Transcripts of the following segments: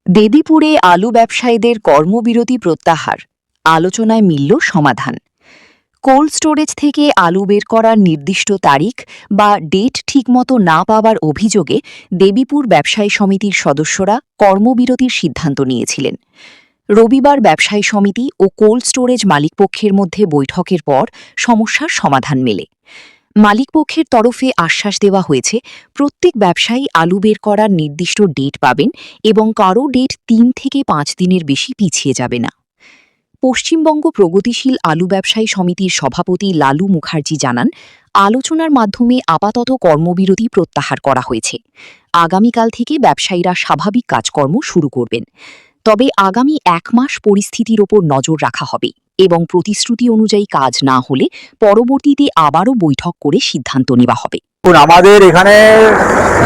দেদীপুরে আলু ব্যবসায়ীদের কর্মবিরতি প্রত্যাহার, আলোচনায় মিলল সমাধান। কোল্ড স্টোরেজ থেকে আলু বের করার নির্দিষ্ট তারিখ বা ডেট ঠিকমতো না পাওয়ার অভিযোগে দেবীপুর ব্যবসায়ী সমিতির সদস্যরা কর্মবিরতির সিদ্ধান্ত নিয়েছিলেন। রবিবার ব্যবসায়ী সমিতি ও কোল্ড স্টোরেজ মালিকপক্ষের মধ্যে বৈঠকের পর সমস্যার সমাধান মেলে। মালিকপক্ষের তরফে আশ্বাস দেওয়া হয়েছে, প্রত্যেক ব্যবসায়ী আলু বের করার নির্দিষ্ট ডেট পাবেন এবং কারও ডেট ৩ থেকে ৫ দিনের বেশি পিছিয়ে যাবে না। পশ্চিমবঙ্গ প্রগতিশীল আলু ব্যবসায়ী সমিতির সভাপতি লালু মুখার্জি জানান, আলোচনার মাধ্যমে আপাতত কর্মবিরতি প্রত্যাহার করা হয়েছে। আগামীকাল থেকে ব্যবসায়ীরা স্বাভাবিক কাজকর্ম শুরু করবেন। তবে আগামী ১ মাস পরিস্থিতির ওপর নজর রাখা হবে এবং প্রতিশ্রুতি অনুযায়ী কাজ না হলে পরবর্তীতে আবারও বৈঠক করে সিদ্ধান্ত নেওয়া হবে। আমাদের এখানে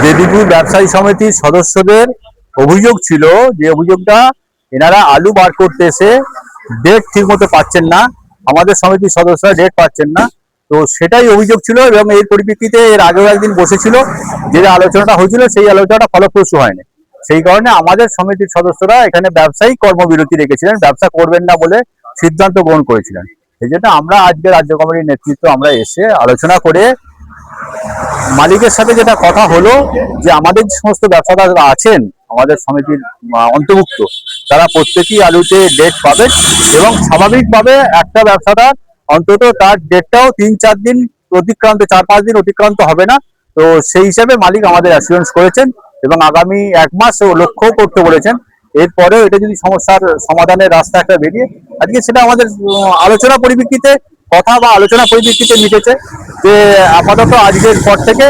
দেদীপুর ব্যবসায়ী সমিতির সদস্যদের অভিযোগ ছিল যে অভিযোগটা এনারা আলু বার করতে এসে ডেট ঠিক মতো পাচ্ছেন না, আমাদের সমিতির সদস্যরা ডেট পাচ্ছেন না। তো সেটাই অভিযোগ ছিল এবং এর পরিপ্রেক্ষিতে এর আগেও একদিন বসেছিল, যে আলোচনাটা হয়েছিল সেই আলোচনাটা ফলপ্রসূ হয়নি। সেই কারণে আমাদের সমিতির সদস্যরা এখানে ব্যবসায়িক কর্মবিরতি রেখেছিলেন, ব্যবসা করবেন না বলে সিদ্ধান্ত গ্রহণ করেছিলেন। এই জন্য আমরা আজকে রাজ্য কমিটির নেতৃত্ব আমরা এসে আলোচনা করে মালিকের সাথে যেটা কথা হলো যে আমাদের যে সমস্ত ব্যবসাদাররা আছেন আমাদের সমিতির অন্তর্ভুক্ত, তারা প্রত্যেকেই আলুতে ডেট পাবেন এবং স্বাভাবিকভাবে একটা ব্যবসাদার অন্তত তার ডেটটাও ৩-৪ দিন অতিক্রান্ত, ৪-৫ দিন অতিক্রান্ত হবে না। তো সেই হিসাবে মালিক আমাদের অ্যাসিওরেন্স করেছেন এবং আগামী ১ মাস লক্ষ্য করতে বলেছেন। এরপরেও এটা যদি সমস্যার সমাধানের রাস্তা একটা বেরিয়ে, আজকে সেটা আমাদের আলোচনা পরিপ্রেক্ষিতে কথা বা আলোচনা পরিপ্রেক্ষিতে মিটেছে যে আপাতত আজকের পর থেকে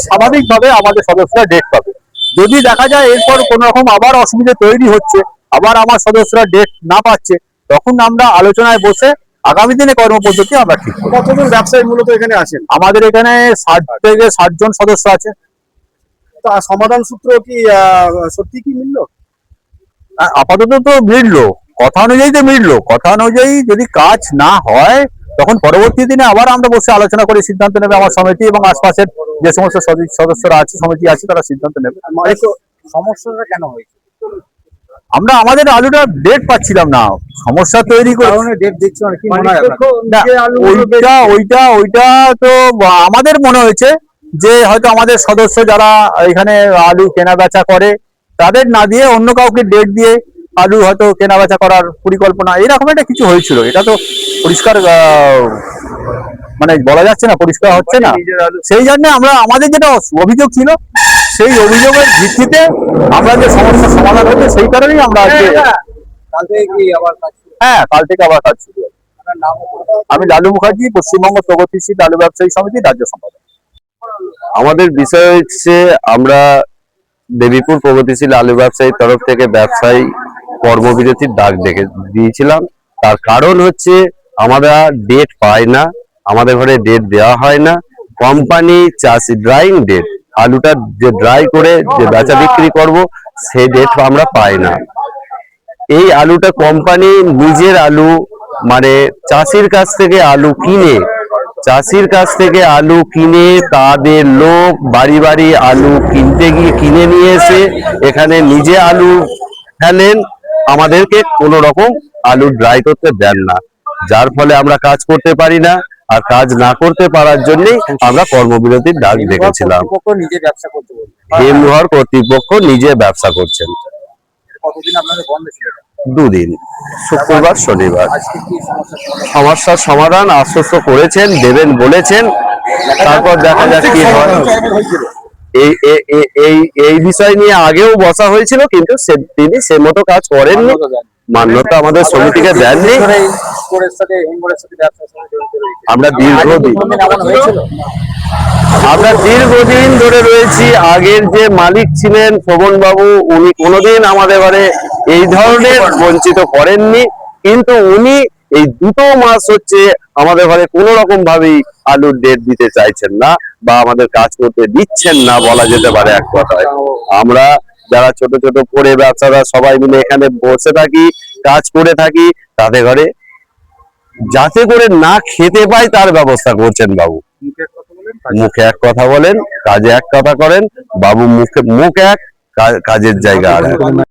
স্বাভাবিকভাবে আমাদের সদস্যরা ডেট পাবে। যদি দেখা যায় এরপর কোনো রকম আবার অসুবিধা তৈরি হচ্ছে, আবার আমার সদস্যরা ডেট না পাচ্ছে, তখন আমরা আলোচনায় বসে আগামী দিনে কর্মপদ্ধতি আমরা ঠিক করব। কতজন ব্যবসায়ী মূলত এখানে আছেন? আমাদের এখানে ৬০ থেকে ৬০ জন সদস্য আছে। তা সমাধান সূত্র কি সত্যি কি মিলল? আপাতত তো মিললো, কথা অনুযায়ী তো মিললো। কথা অনুযায়ী যদি কাজ না হয় তখন পরবর্তী দিনে আবার আমরা বসে আলোচনা করে সিদ্ধান্ত নেবে আমার সমিতি এবং আশপাশের যে সমস্ত সদস্যরা আছে, সমিতি আছে, তারা সিদ্ধান্ত নেবে। সমস্যাটা কেন হয়েছে? আমরা আমাদের আলুটা ডেট পাচ্ছিলাম না, সমস্যা তৈরি করে ডেট দিচ্ছে কি মনে হয়? ওইটা তো আমাদের মনে হয়েছে যে হয়তো আমাদের সদস্য যারা এখানে আলু কেনা বেচা করে তাদের না দিয়ে অন্য কাউকে ডেট দিয়ে আলু হয়তো কেনা বেচা করার পরিকল্পনা, এরকম একটা কিছু হয়েছিল। এটা তো পরিষ্কার মানে বলা যাচ্ছে না, পরিষ্কার হচ্ছে না। সেই জন্য আমরা আমাদের যেটা অভিযোগ ছিল সেই অভিযোগের ভিত্তিতে আমরা যে সমস্যার সমাধান হচ্ছে সেই কারণেই আমরা আজকে কাল থেকে আবার কাজ শুরু হবে। আমি লালু মুখার্জি, পশ্চিমবঙ্গ প্রগতিশীল আলু ব্যবসায়ী সমিতির রাজ্য সম্পাদক। আমাদের বিষয় হচ্ছে আমরা দেবীপুর প্রগতিশীল আলু ব্যবসায়ীর তরফ থেকে ব্যবসায়ী কর্মবিরতির ডাক দিয়েছিলাম। তার কারণ হচ্ছে আমরা ডেট পাই না, আমাদের ঘরে ডেট দেওয়া হয় না। কোম্পানি চাষি ড্রাইং ডেট, আলুটা যে ড্রাই করে যে বেচা বিক্রি করব সেই ডেট আমরা পাই না। এই আলুটা কোম্পানি নিজের আলু মানে চাষির কাছ থেকে আলু কিনে, তাদের লোক বাড়ি বাড়ি আলু কিনতে গিয়ে কিনে নিয়ে এসে এখানে নিজে আলু ফেলেন, আমাদেরকে কোনো রকম আলু ড্রাই করতে দেন না, যার ফলে আমরা কাজ করতে পারি না। আর কাজ না করতে পারার জন্যই আমরা কর্মবিরতির ডাক দেখেছিলাম। হিমঘর কর্তৃপক্ষ নিজে ব্যবসা করছেন। 2 দিন, শুক্রবার শনিবার। সমস্যার সমাধান আশ্বস্ত করেছেন, দেবেন বলেছেন, তারপর দেখা যাক কি হয়। এই বিষয় নিয়ে আগেও বসা হয়েছিল, কিন্তু তিনি সে মতো কাজ করেননি, মান্যতা আমাদের সমিতিকে দেননি। আমরা দীর্ঘদিন ধরে রয়েছি। আগের যে মালিক ছিলেন শোভন বাবু, উনি কোনোদিন আমাদের ঘরে এই ধরনের বঞ্চিত করেননি, কিন্তু উনি এই 2 মাস হচ্ছে আমাদের ঘরে কোনো রকম ভাবেই আলুর ডেট দিতে চাইছেন না বা আমাদের কাজ করতে দিচ্ছেন না বলা যেতে পারে এক কথায়। আমরা যারা ছোট ছোট করে ব্যবসাদার সবাই মিলে এখানে বসে থাকি, কাজ করে থাকি, তাদের ঘরে যাতে করে না খেতে পাই তার ব্যবস্থা করছেন বাবু। মুখে এক কথা বলেন, কাজে এক কথা করেন বাবু। মুখ এক, কাজের জায়গা আর এক।